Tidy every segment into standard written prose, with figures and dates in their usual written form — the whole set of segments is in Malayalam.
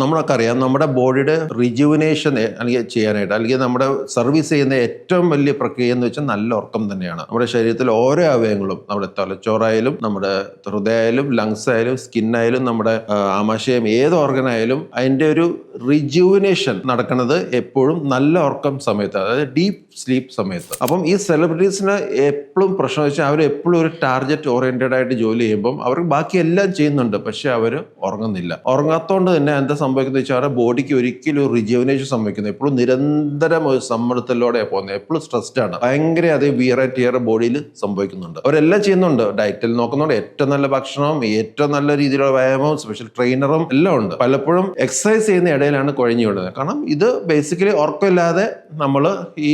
നമ്മളൊക്കെ അറിയാം നമ്മുടെ ബോഡിയുടെ റിജുവിനേഷൻ അല്ലെങ്കിൽ ചെയ്യാനായിട്ട് അല്ലെങ്കിൽ നമ്മുടെ സർവീസ് ചെയ്യുന്ന ഏറ്റവും വലിയ പ്രക്രിയ എന്ന് വെച്ചാൽ നല്ല ഉറക്കം തന്നെയാണ്. നമ്മുടെ ശരീരത്തിൽ ഓരോ അവയവങ്ങളും, നമ്മുടെ തലച്ചോറായാലും നമ്മുടെ ഹൃദയമായാലും ലങ്സ് ആയാലും സ്കിന്നായാലും നമ്മുടെ ആമാശയം ഏത് ഓർഗനായാലും അതിൻ്റെ ഒരു റിജുവിനേഷൻ നടക്കുന്നത് എപ്പോഴും നല്ല ഉറക്കം സമയത്ത്, അതായത് ഡീപ്പ് സ്ലീപ്പ് സമയത്ത്. അപ്പം ഈ സെലിബ്രിറ്റീസിന് എപ്പോഴും പ്രശ്നം വെച്ചാൽ അവർ എപ്പോഴും ഒരു ടാർഗറ്റ് ഓറിയന്റഡ് ആയിട്ട് ജോലി ചെയ്യുമ്പം അവർ ബാക്കി എല്ലാം ചെയ്യുന്നുണ്ട്, പക്ഷെ അവർ ഉറങ്ങുന്നില്ല. ഉറങ്ങാത്തതുകൊണ്ട് തന്നെ എന്താ സംഭവിക്കുന്നത് വെച്ചാൽ അവരുടെ ബോഡിക്ക് ഒരിക്കലും ഒരു റിജുവിനേഷൻ സംഭവിക്കുന്നത് എപ്പോഴും നിരന്തരം ഒരു സമ്മർദ്ദത്തിലൂടെ പോകുന്നത്, എപ്പോഴും സ്ട്രെസ്ഡ് ആണ്, ഭയങ്കര അതേ വിയർ ആൻഡ് ടിയർ ബോഡിയിൽ സംഭവിക്കുന്നുണ്ട്. അവരെല്ലാം ചെയ്യുന്നുണ്ട്, ഡയറ്റിൽ നോക്കുന്നുണ്ട്, ഏറ്റവും നല്ല ഭക്ഷണവും ഏറ്റവും നല്ല രീതിയിലുള്ള വ്യായാമവും സ്പെഷ്യൽ ട്രെയിനറും എല്ലാം ഉണ്ട്. പലപ്പോഴും എക്സസൈസ് ചെയ്യുന്ന ഇടയിലാണ് കുഴഞ്ഞു വിടുന്നത്. കാരണം ഇത് ബേസിക്കലി ഉറക്കമില്ലാതെ നമ്മൾ ഈ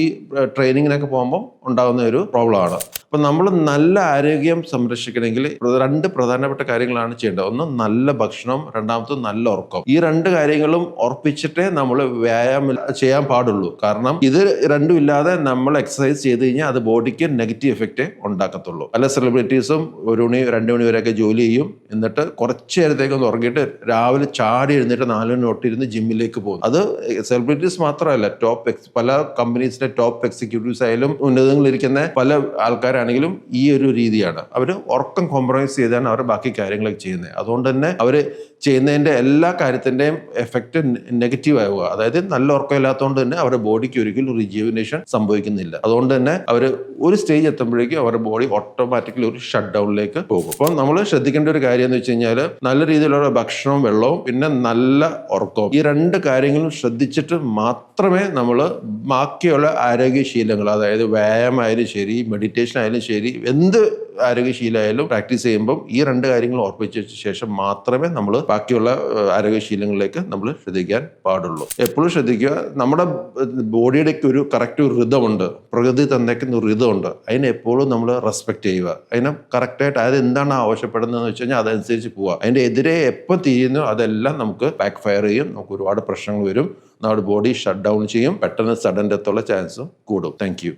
ട്രെയിനിങ്ങിനൊക്കെ പോകുമ്പോൾ ഉണ്ടാകുന്ന ഒരു പ്രോബ്ലമാണ്. അപ്പം നമ്മൾ നല്ല ആരോഗ്യം സംരക്ഷിക്കണമെങ്കിൽ രണ്ട് പ്രധാനപ്പെട്ട കാര്യങ്ങളാണ് ചെയ്യേണ്ടത്. ഒന്ന് നല്ല ഭക്ഷണം, രണ്ടാമത്തെ നല്ല ഉറക്കം. ഈ രണ്ട് കാര്യങ്ങളും ഉറപ്പിച്ചിട്ടേ നമ്മൾ വ്യായാമം ചെയ്യാൻ പാടുള്ളൂ. കാരണം ഇത് രണ്ടും ഇല്ലാതെ നമ്മൾ എക്സസൈസ് ചെയ്ത് കഴിഞ്ഞാൽ അത് ബോഡിക്ക് നെഗറ്റീവ് എഫക്റ്റ് ഉണ്ടാക്കത്തുള്ളൂ. പല സെലിബ്രിറ്റീസും 1 മണി 2 മണി വരെയൊക്കെ ജോലി ചെയ്യും, എന്നിട്ട് കുറച്ച് നേരത്തേക്ക് ഒന്ന് ഉറങ്ങിയിട്ട് രാവിലെ ചാടി എഴുന്നേറ്റ് 4 മണി തൊട്ടിരുന്ന് ജിമ്മിലേക്ക് പോകും. അത് സെലിബ്രിറ്റീസ് മാത്രമല്ല, പല കമ്പനീസിന്റെ ടോപ്പ് എക്സിക്യൂട്ടീവ്സ് ആയാലും ഉന്നതങ്ങളിലിരിക്കുന്ന പല ആൾക്കാരാണെങ്കിലും ഈ ഒരു രീതിയാണ്. അവർ ഉറക്കം കോംപ്രമൈസ് ചെയ്താണ് അവർ ബാക്കി കാര്യങ്ങളൊക്കെ ചെയ്യുന്നത്. അതുകൊണ്ട് തന്നെ അവർ ചെയ്യുന്നതിൻ്റെ എല്ലാ കാര്യത്തിൻ്റെയും എഫക്റ്റ് നെഗറ്റീവ് ആവുക. അതായത് നല്ല ഉറക്കം ഇല്ലാത്തതുകൊണ്ട് തന്നെ അവരുടെ ബോഡിക്ക് ഒരിക്കലും റിജുവിനേഷൻ സംഭവിക്കുന്നില്ല. അതുകൊണ്ട് തന്നെ അവർ ഒരു സ്റ്റേജ് എത്തുമ്പോഴേക്കും അവരുടെ ബോഡി ഓട്ടോമാറ്റിക്കലി ഒരു ഷട്ട് ഡൗണിലേക്ക് പോകും. അപ്പം നമ്മൾ ശ്രദ്ധിക്കേണ്ട ഒരു കാര്യം എന്ന് വെച്ച് കഴിഞ്ഞാൽ നല്ല രീതിയിലുള്ള ഭക്ഷണവും വെള്ളവും പിന്നെ നല്ല ഉറക്കവും, ഈ രണ്ട് കാര്യങ്ങളും ശ്രദ്ധിച്ചിട്ട് മാത്രമേ നമ്മൾ ബാക്കിയുള്ള ആരോഗ്യശീലങ്ങൾ, അതായത് വ്യായാമമായാലും ശരി, മെഡിറ്റേഷൻ ആയാലും ശരി, എന്ത് ആരോഗ്യശീലമായാലും പ്രാക്ടീസ് ചെയ്യുമ്പം ഈ രണ്ട് കാര്യങ്ങൾ ഉറപ്പിച്ച ശേഷം മാത്രമേ നമ്മൾ ബാക്കിയുള്ള ആരോഗ്യശീലങ്ങളിലേക്ക് നമ്മൾ ശ്രദ്ധിക്കാൻ പാടുള്ളൂ. എപ്പോഴും ശ്രദ്ധിക്കുക, നമ്മുടെ ബോഡിയുടെ ഒരു കറക്റ്റ് ഒരു ഋതമുണ്ട്, പ്രകൃതി തന്നേക്കുന്ന ഒരു ഋതമുണ്ട്. അതിനെ എപ്പോഴും നമ്മൾ റെസ്പെക്ട് ചെയ്യുക. അതിനെ കറക്റ്റായിട്ട് അത് എന്താണ് ആവശ്യപ്പെടുന്നതെന്ന് വെച്ച് കഴിഞ്ഞാൽ അതനുസരിച്ച് പോവുക. അതിൻ്റെ എതിരെ എപ്പോൾ തിരിയുന്നു അതെല്ലാം നമുക്ക് ബാക്ക് ഫയർ ചെയ്യും, നമുക്ക് ഒരുപാട് പ്രശ്നങ്ങൾ വരും, നമ്മുടെ ബോഡി ഷട്ട് ഡൗൺ ചെയ്യും, പെട്ടെന്ന് സഡൻ ഡെത്തുള്ള ചാൻസും കൂടും. Thank you.